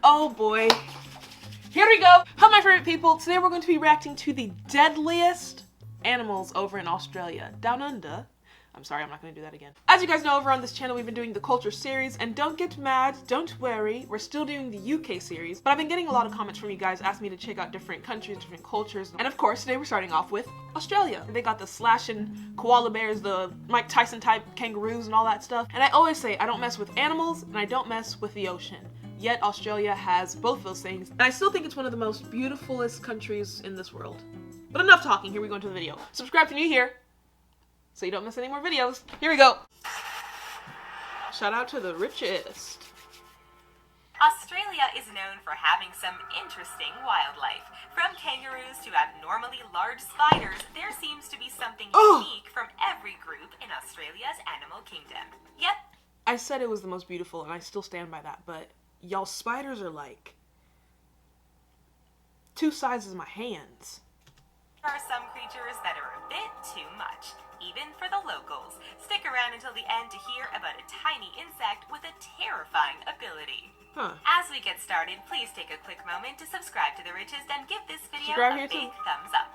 Oh boy. Here we go. Hello my favorite people. Today we're going to be reacting to the deadliest animals over in Australia. Down under. I'm sorry, I'm not going to do that again. As you guys know, over on this channel we've been doing the culture series, and don't get mad, don't worry, we're still doing the UK series, but I've been getting a lot of comments from you guys asking me to check out different countries, different cultures, and of course today we're starting off with Australia. They got the slashing koala bears, the Mike Tyson type kangaroos and all that stuff, and I always say I don't mess with animals and I don't mess with the ocean. Yet Australia has both those things, and I still think it's one of the most beautifulest countries in this world. But enough talking, here we go into the video. Subscribe if you're new here, so you don't miss any more videos. Here we go. Shout out to the richest. Australia is known for having some interesting wildlife. From kangaroos to abnormally large spiders, there seems to be something unique from every group in Australia's animal kingdom. Yep. I said it was the most beautiful, and I still stand by that, but y'all spiders are like 2 sizes of my hands. There are some creatures that are a bit too much, even for the locals. Stick around until the end to hear about a tiny insect with a terrifying ability. As we get started, please take a quick moment to subscribe to The Richest and give this video a big thumbs up.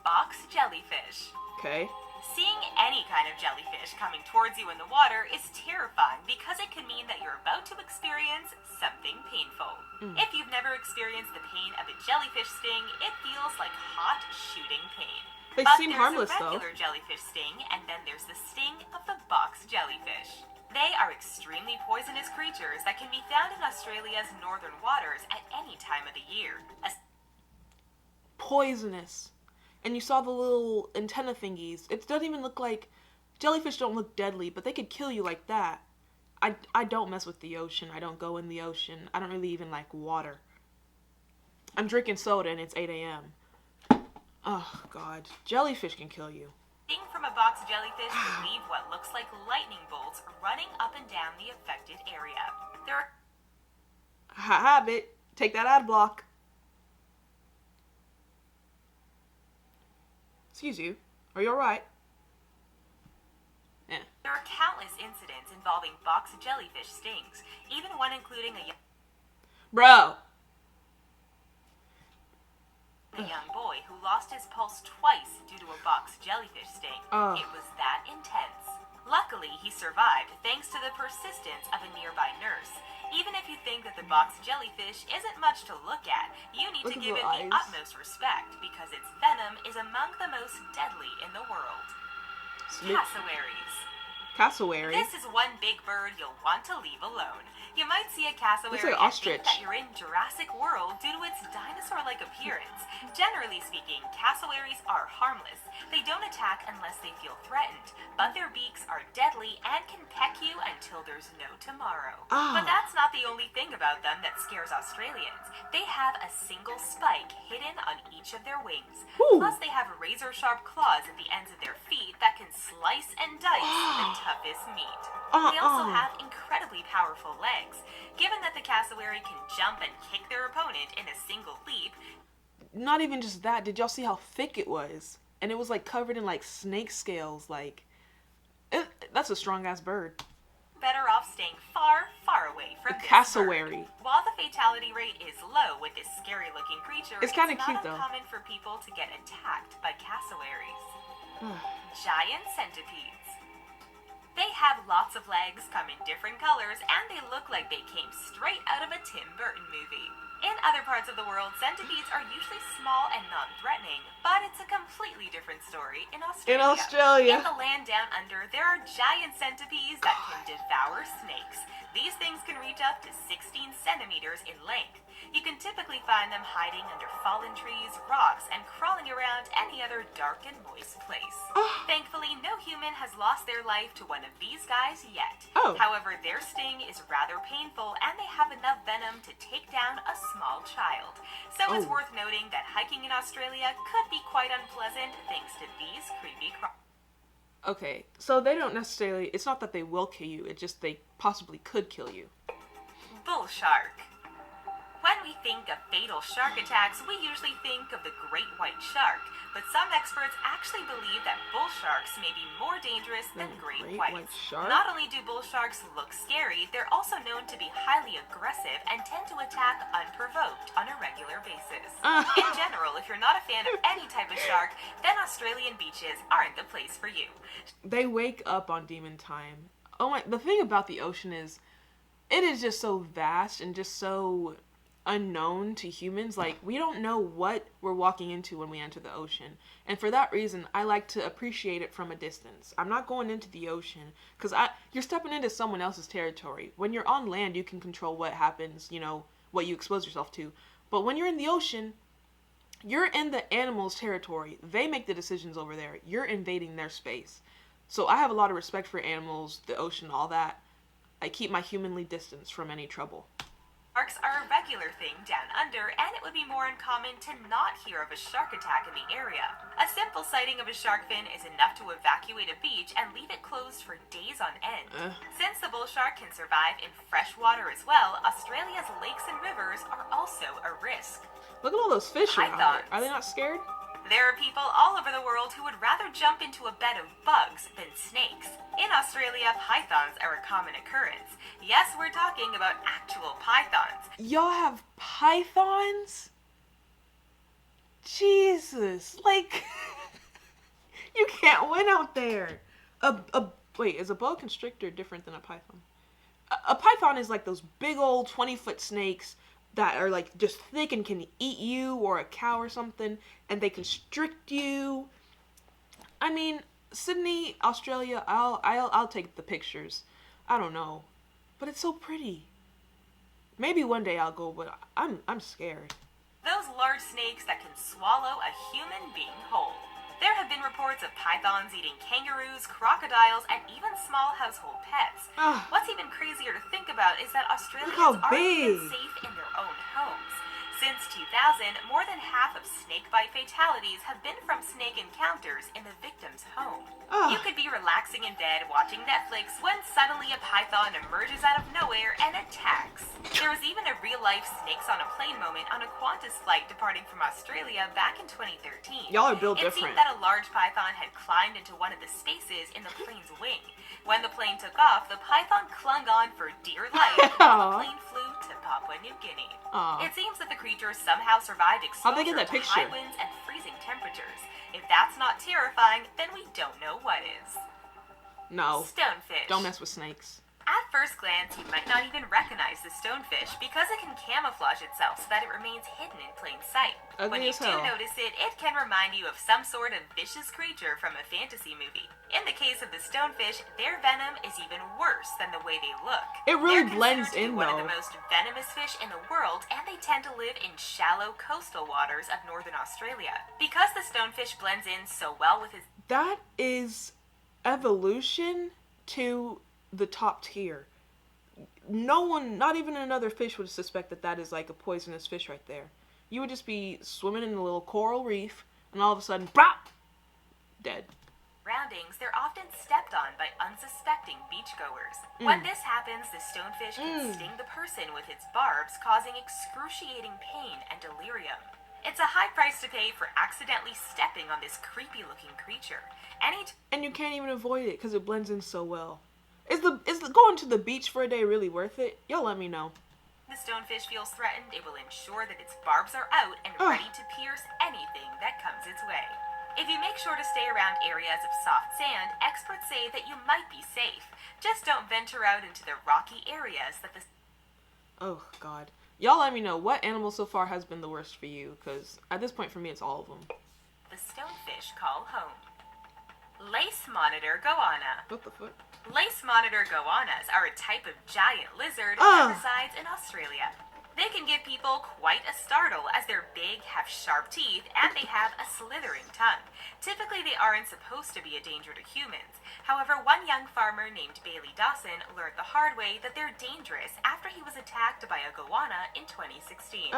Box jellyfish. Okay. Seeing any kind of jellyfish coming towards you in the water is terrifying because it can mean that you're about to experience something painful. If you've never experienced the pain of a jellyfish sting, it feels like hot shooting pain. They seem harmless though. There's a regular jellyfish sting, and then there's the sting of the box jellyfish. They are extremely poisonous creatures that can be found in Australia's northern waters at any time of the year. Poisonous. And you saw the little antenna thingies. It doesn't even look like... Jellyfish don't look deadly, but they could kill you like that. I don't mess with the ocean. I don't go in the ocean. I don't really even like water. I'm drinking soda and it's 8 a.m. Oh, God. Jellyfish can kill you. Sting from a box jellyfish will leave what looks like lightning bolts running up and down the affected area. There are... Habit. Take that ad block. Excuse you. Are you alright? Yeah. There are countless incidents involving box jellyfish stings, even one including a young boy who lost his pulse twice due to a box jellyfish sting. It was that intense. Luckily, he survived thanks to the persistence of a nearby nurse. Even if you think that the box jellyfish isn't much to look at, you need to give it the utmost respect because its venom is among the most deadly in the world. Cassowaries. Cassowary? This is one big bird you'll want to leave alone. You might see a cassowary and think that you're in Jurassic World due to its dinosaur-like appearance. Generally speaking, cassowaries are harmless. They don't attack unless they feel threatened, but their beaks are deadly and can peck you until there's no tomorrow. But that's not the only thing about them that scares Australians. They have a single spike hidden on each of their wings. Plus they have razor-sharp claws at the ends of their feet that can slice and dice the toughest meat. They also have incredibly powerful legs. Given that the cassowary can jump and kick their opponent in a single leap. Not even just that, did y'all see how thick it was? And it was like covered in like snake scales, like... that's a strong ass bird. Better off staying far, far away from a cassowary. While the fatality rate is low with this scary looking creature, it's kind of cute though. It's not uncommon for people to get attacked by cassowaries. Giant centipedes. They have lots of legs, come in different colors, and they look like they came straight out of a Tim Burton movie. In other parts of the world, centipedes are usually small and non-threatening, but it's a completely different story in Australia. In the land down under, there are giant centipedes that can devour snakes. These things can reach up to 16 centimeters in length. You can typically find them hiding under fallen trees, rocks, and crawling around any other dark and moist place. Thankfully, no human has lost their life to one of these guys yet. However, their sting is rather painful, and they have enough venom to take down a small child. So it's worth noting that hiking in Australia could be quite unpleasant thanks to these creepy Okay, so they don't necessarily, it's not that they will kill you, it's just they possibly could kill you. Bull shark. When we think of fatal shark attacks, we usually think of the great white shark, but some experts actually believe that bull sharks may be more dangerous than great whites. Shark? Not only do bull sharks look scary, they're also known to be highly aggressive and tend to attack unprovoked on a regular basis. In general, if you're not a fan of any type of shark, then Australian beaches aren't the place for you. They wake up on demon time. Oh my, the thing about the ocean is, it is just so vast and just so unknown to humans. Like, we don't know what we're walking into when we enter the ocean. And for that reason, I like to appreciate it from a distance. I'm not going into the ocean because you're stepping into someone else's territory. When you're on land, you can control what happens, you know, what you expose yourself to. But when you're in the ocean, you're in the animal's territory. They make the decisions over there. You're invading their space. So I have a lot of respect for animals, the ocean, all that. I keep my humanly distance from any trouble. Sharks are a regular thing down under, and it would be more uncommon to not hear of a shark attack in the area. A simple sighting of a shark fin is enough to evacuate a beach and leave it closed for days on end. Since the bull shark can survive in fresh water as well, Australia's lakes and rivers are also a risk. Look at all those fish around there. Are they not scared? There are people all over the world who would rather jump into a bed of bugs than snakes. In Australia, pythons are a common occurrence. Yes, we're talking about actual pythons. Y'all have pythons? Jesus, like, you can't win out there. Wait, is a boa constrictor different than a python? A python is like those big old 20-foot snakes that are like just thick and can eat you or a cow or something, and they constrict you. I mean, Sydney, Australia, I'll take the pictures. I don't know, but it's so pretty. Maybe one day I'll go, but I'm scared. Those large snakes that can swallow a human being whole. There have been reports of pythons eating kangaroos, crocodiles, and even small household pets. What's even crazier to think about is that Australians aren't even safe in their own homes. Since 2000, more than half of snakebite fatalities have been from snake encounters in the victim's home. You could be relaxing in bed watching Netflix when suddenly a python emerges out of nowhere and attacks. There was even a real-life snakes on a plane moment on a Qantas flight departing from Australia back in 2013. Y'all are built different. It seemed that a large python had climbed into one of the spaces in the plane's wing. When the plane took off, the python clung on for dear life while the plane flew to Papua New Guinea. It seems that the creature somehow survived exposure to high winds and freezing temperatures. If that's not terrifying, then we don't know what is. No. Stonefish. Don't mess with snakes. At first glance, you might not even recognize the stonefish because it can camouflage itself so that it remains hidden in plain sight. When you do notice it, it can remind you of some sort of vicious creature from a fantasy movie. In the case of the stonefish, their venom is even worse than the way they look. It really blends in, though. They're considered one of the most venomous fish in the world, and they tend to live in shallow coastal waters of northern Australia. Because the stonefish blends in so well with its... That is evolution to the top tier. No one, not even another fish, would suspect that that is like a poisonous fish right there. You would just be swimming in a little coral reef, and all of a sudden, BOP! Dead. Surroundings, they're often stepped on by unsuspecting beachgoers. When this happens, the stonefish can sting the person with its barbs, causing excruciating pain and delirium. It's a high price to pay for accidentally stepping on this creepy-looking creature. And you can't even avoid it because it blends in so well. Is the going to the beach for a day really worth it? Y'all let me know. The stonefish feels threatened, it will ensure that its barbs are out and ready to pierce anything that comes its way. If you make sure to stay around areas of soft sand, experts say that you might be safe. Just don't venture out into the rocky areas that the... Oh, God. Y'all let me know what animal so far has been the worst for you, because at this point for me it's all of them. The stonefish call home. Lace monitor goanna. What the fuck? Lace monitor goannas are a type of giant lizard that resides in Australia. They can give people quite a startle as they're big, have sharp teeth, and they have a slithering tongue. Typically, they aren't supposed to be a danger to humans. However, one young farmer named Bailey Dawson learned the hard way that they're dangerous after he was attacked by a goanna in 2016.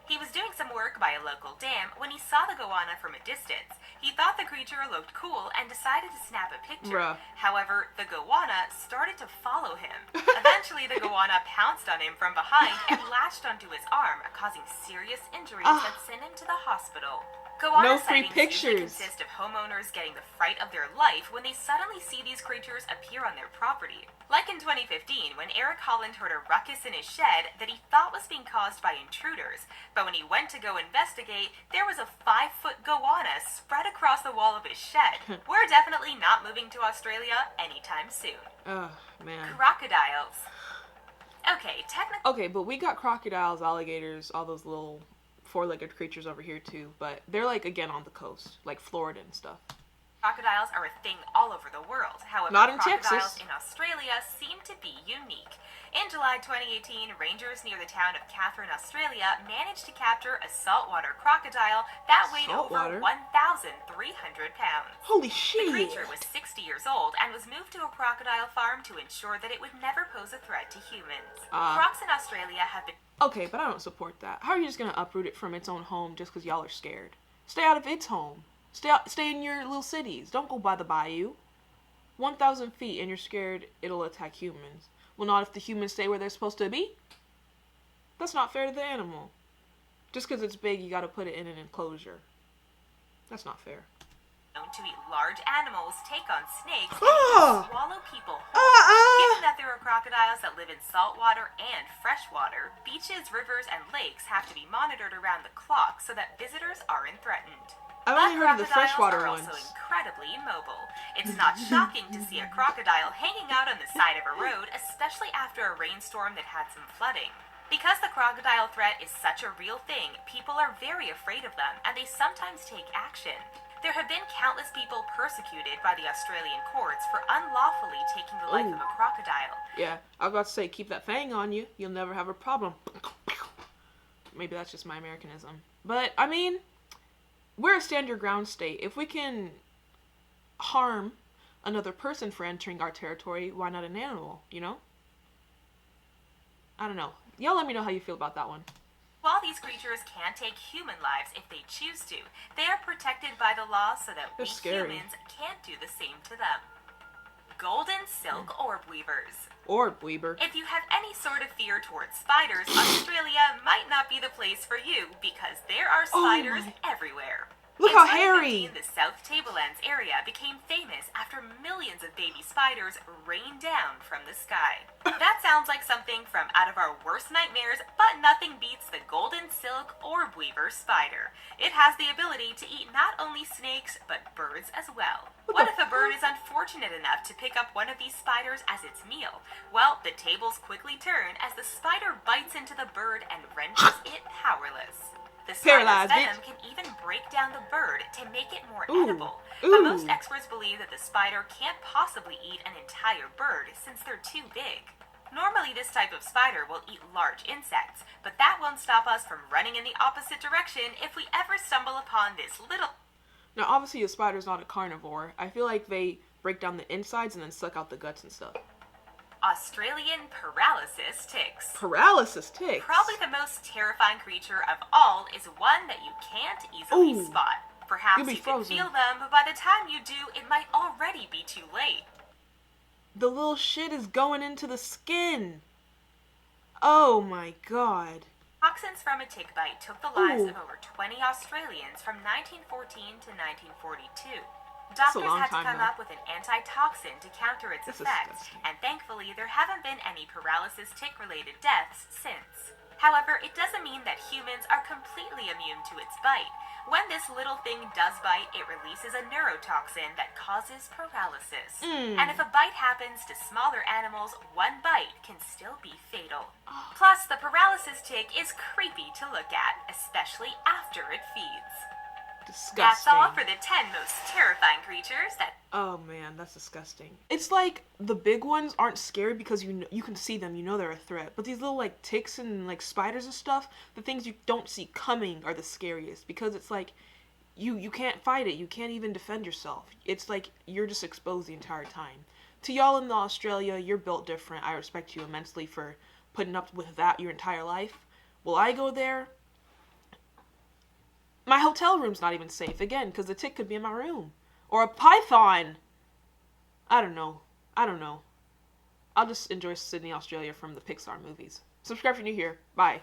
He was doing some work by a local dam when he saw the goanna from a distance. He thought the creature looked cool and decided to snap a picture. Bruh. However, the goanna started to follow him. Eventually, the goanna pounced on him from behind and latched onto his arm, causing serious injuries that sent him to the hospital. Goanna No free sightings pictures. usually consist of homeowners getting the fright of their life when they suddenly see these creatures appear on their property. Like in 2015, when Eric Holland heard a ruckus in his shed that he thought was being caused by intruders, but when he went to go investigate, there was a 5-foot goanna spread across the wall of his shed. We're definitely not moving to Australia anytime soon. Oh, man. Crocodiles. Okay, Okay, but we got crocodiles, alligators, all those little four-legged creatures over here too, but they're like, again, on the coast, like Florida and stuff. Crocodiles are a thing all over the world. However, Not in crocodiles Texas. in Australia seem to be unique. In July 2018, rangers near the town of Catherine, Australia, managed to capture a saltwater crocodile that weighed Saltwater? over 1,300 pounds. Holy The shit! creature was 60 years old and was moved to a crocodile farm to ensure that it would never pose a threat to humans. Crocs in Australia have been... Okay, but I don't support that. How are you just gonna uproot it from its own home just because y'all are scared? Stay out of its home. Stay in your little cities. Don't go by the bayou. 1,000 feet and you're scared it'll attack humans. Well, not if the humans stay where they're supposed to be. That's not fair to the animal. Just because it's big, you gotta put it in an enclosure. That's not fair. known to eat large animals, take on snakes, and Ah! even swallow people whole. Given that there are crocodiles that live in saltwater and freshwater, beaches, rivers, and lakes have to be monitored around the clock so that visitors aren't threatened. I've only heard of the Crocodiles freshwater are ones. also incredibly mobile. It's not shocking to see a crocodile hanging out on the side of a road, especially after a rainstorm that had some flooding. Because the crocodile threat is such a real thing, people are very afraid of them, and they sometimes take action. There have been countless people persecuted by the Australian courts for unlawfully taking the life of a crocodile. Yeah, I was about to say, keep that fang on you. You'll never have a problem. Maybe that's just my Americanism. But, I mean, we're a stand your ground state. If we can harm another person for entering our territory, why not an animal, you know? I don't know. Y'all let me know how you feel about that one. While these creatures can take human lives if they choose to, they are protected by the law so that They're we scary. humans can't do the same to them. Golden silk orb weavers. Orb weaver. If you have any sort of fear towards spiders, Australia might not be the place for you because there are spiders everywhere. Look In how hairy. 2015, the South Tablelands area became famous after millions of baby spiders rained down from the sky. That sounds like something from out of our worst nightmares, but nothing beats the golden silk orb weaver spider. It has the ability to eat not only snakes, but birds as well. What if a bird is unfortunate enough to pick up one of these spiders as its meal? Well, the tables quickly turn as the spider bites into the bird and renders it powerless. The spider's Paralyzed, venom can even break down the bird to make it more edible. But most experts believe that the spider can't possibly eat an entire bird since they're too big. Normally, this type of spider will eat large insects, but that won't stop us from running in the opposite direction if we ever stumble upon this little... Now, obviously, a spider's not a carnivore. I feel like they break down the insides and then suck out the guts and stuff. Australian paralysis ticks. Paralysis ticks. Probably the most terrifying creature of all is one that you can't easily spot. Perhaps You'll be you can frozen. feel them, but by the time you do, it might already be too late. The little shit is going into the skin. Oh my god. Toxins from a tick bite took the lives of over 20 Australians from 1914 to 1942. Doctors long had to time, come though. up with an antitoxin to counter its That's effects, disgusting. and thankfully there haven't been any paralysis tick-related deaths since. However, it doesn't mean that humans are completely immune to its bite. When this little thing does bite, it releases a neurotoxin that causes paralysis. And if a bite happens to smaller animals, one bite can still be fatal. Plus, the paralysis tick is creepy to look at, especially after it feeds. Disgusting. That's all for the 10 most terrifying creatures that... Oh man, that's disgusting. It's like the big ones aren't scary because you can see them, you know they're a threat. But these little like ticks and like spiders and stuff, the things you don't see coming are the scariest because it's like you can't fight it, you can't even defend yourself. It's like you're just exposed the entire time. To y'all in Australia, you're built different. I respect you immensely for putting up with that your entire life. Will I go there? My hotel room's not even safe, again, because the tick could be in my room. Or a python. I don't know. I'll just enjoy Sydney, Australia from the Pixar movies. Subscribe if you're new here. Bye.